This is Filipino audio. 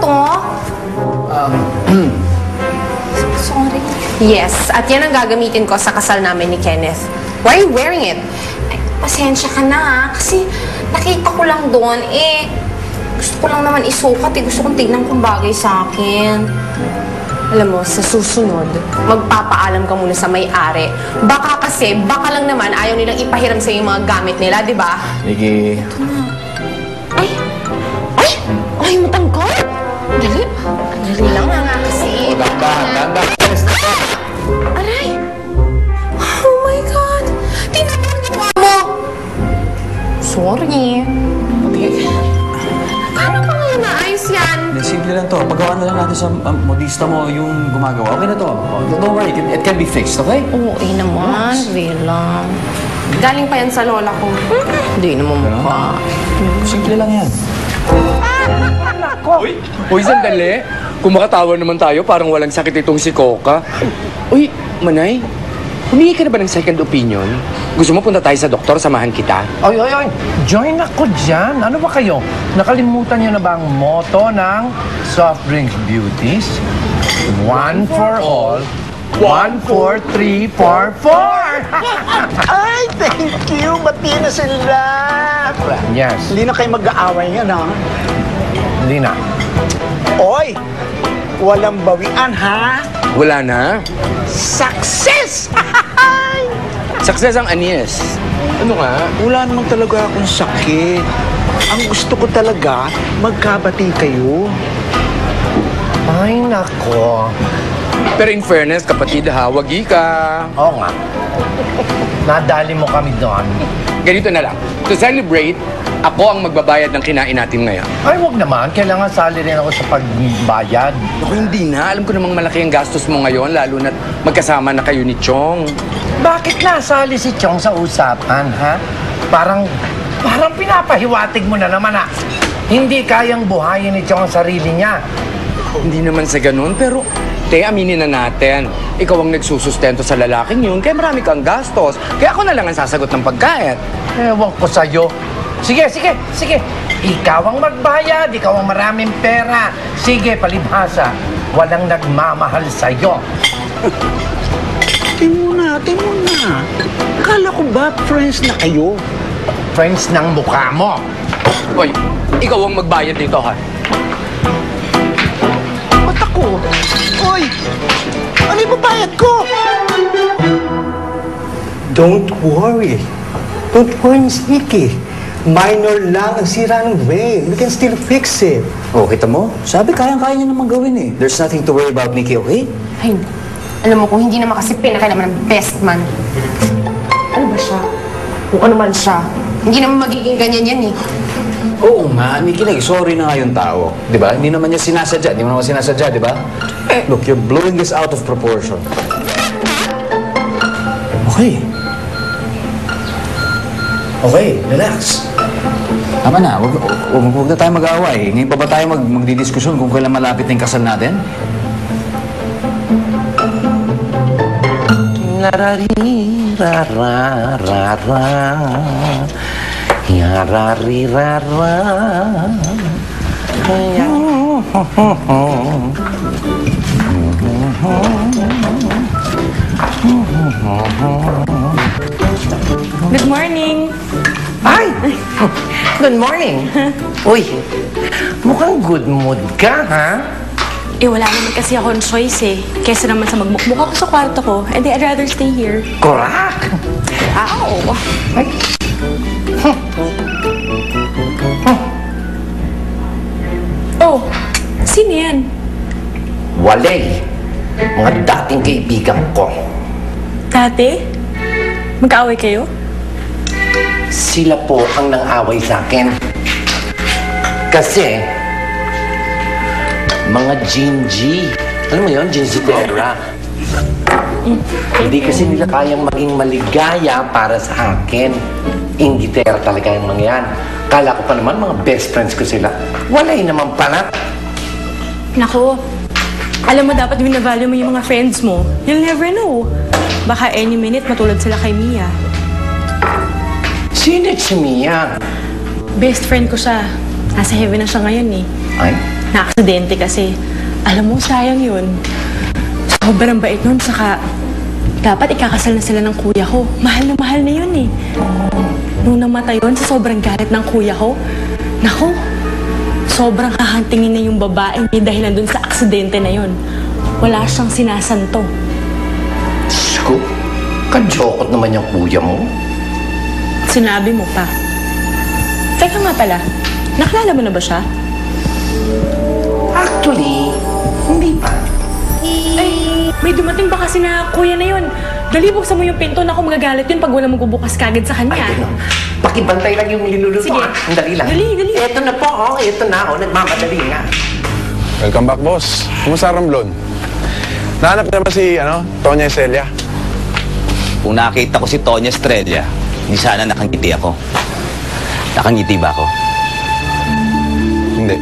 to? Sorry. Yes, at yan ang gagamitin ko sa kasal namin ni Kenneth. Why are you wearing it? Ay, pasensya ka na ha. Kasi nakita ko lang doon, gusto ko lang naman isukat Gusto kong tignan kung bagay sa akin. Alam mo, sa susunod, magpapaalam ka muna sa may-ari. Baka lang naman ayaw nilang ipahiram sa yung mga gamit nila, di ba? Nikki. Ay, matangkad! Dali. Dali lang nga kasi. Ganda. Aray! Oh my God! Tinapon niyo mo! Sorry. Paano pa nga naayos yan? Simple lang to. Paggawa na lang natin sa modista mo yung gumagawa. Okay na to. Don't worry. It can be fixed, okay? Oo, naman. Real lang. Galing pa yan sa lola ko. Hindi naman mukha. Simple lang yan. Uy, sandali. Kung makatawa naman tayo, parang walang sakit itong si Coca. Uy, Manay, humingi ka na ba ng second opinion? Gusto mo punta tayo sa doktor, samahan kita? Oy! Join ako dyan. Ano ba kayo? Nakalimutan niyo na ba ang motto ng Soft Drinks Beauties? One for all, 1, 4, 3, 4, 4! Ay, thank you! Bati na sila! Yes. Hindi na kayo mag-aaway yan, ha? Hindi na. Oy! Walang bawian, ha? Wala na. Success! Success ang anyes. Ano nga? Wala naman talaga akong sakit. Ang gusto ko talaga, magkabati kayo. Ay, nako. Pero in fairness, kapatid ha, wagi ka. Oo nga. Nadali mo kami doon. Ganito na lang. To celebrate, ako ang magbabayad ng kinain natin ngayon. Ay, wag naman. Kailangan sali rin ako sa pagbayad. Ako hindi na. Alam ko namang malaki ang gastos mo ngayon, lalo na magkasama na kayo ni Chong. Bakit nasali si Chong sa usapan, ha? Parang pinapahiwatig mo na naman, ha? Hindi kayang buhayin ni Chong ang sarili niya. Hindi naman sa ganun, pero aminin na natin. Ikaw ang nagsusustento sa lalaking yun, kaya marami kang gastos. Kaya ako na lang ang sasagot ng pagkain. Ewan ko sa'yo. Sige. Ikaw ang magbayad, ikaw ang maraming pera. Sige, palibhasa. Walang nagmamahal sa'yo. Tingnan na. Akala ko ba friends na kayo? Friends ng mukha mo. Hoy, ikaw ang magbayad dito, ha? Ba't ako? Oy! Ano yung babayad ko? Don't worry, Miss Nikki. Minor lang ang sira ng brain. We can still fix it. Oh, kita mo? Sabi, kayang-kaya niya naman gawin eh. There's nothing to worry about, Nikki, okay? Ay, alam mo kung hindi naman kasi pinakailaman ng best man. Ano ba siya? Kung ano man siya. Hindi naman magiging ganyan yan eh. Oo nga, Nikki, sorry na nga yung tao. Di ba? Hindi naman niya sinasadya. Hindi mo naman sinasadya, di ba? Look, you're blowing this out of proportion. Okay, relax. Tama na, huwag na tayo mag-aaway. Ngayon pa ba tayo magdidiskusyon kung kailan malapit na yung kasal natin? Narari-ra-ra-ra-ra Yarari-ra-ra Good morning! Ay! Good morning! Uy, mukhang good mood ka, ha? Wala naman kasi akong choice eh. Kesa naman sa magmukmuk ako sa kwarto ko, and I'd rather stay here. Correct! Ow! Ay! Oh, sino yan? Walay! Mga dating kaibigan ko. Dati? Magkaaway kayo? Sila po ang nang-away sa akin. Kasi, mga Gingy. Alam mo yun? Ginzitera. Hindi kasi nila kayang maging maligaya para sa akin. Inggitera talaga yung mga yan. Kala ko pa naman mga best friends ko sila. Walay naman pala. Nako, alam mo dapat binavalue mo yung mga friends mo. You'll never know. Baka any minute matulad sila kay Mia. Sino si Mia? Best friend ko siya. Nasa heaven na siya ngayon eh. Ay, Na-aksidente kasi. Alam mo, sayang yun. Sobrang bait nun, saka dapat ikakasal na sila ng kuya ko. Mahal na yun eh. Nung namatay yun, sa sobrang galit ng kuya ko, naku, sobrang hahantingin na yung babae niya dahilan dun sa aksidente na yun. Wala siyang sinasanto. Sko, ka-jokot naman yung kuya mo. Sinabi mo pa. Teka nga pala, nakilala mo na ba siya? Actually, hindi pa. Ay, may dumating ba kasi na kuya na yun? Dali, buksan mo yung pinto na kung magagalit yun pag wala magbubukas kagad sa kanya. Ay, ganun. Pakibantay lang yung linuluto. Sige. Ang dali lang. Dali. Eto na po, eto na, nagmamadali nga. Welcome back, boss. Kumusta Ramblon? Nahanap niya ba si, Tonya Estrella? Kung nakita ko si Tonya Estrella, hindi sana nakangiti ako. Nakangiti ba ako? Hindi.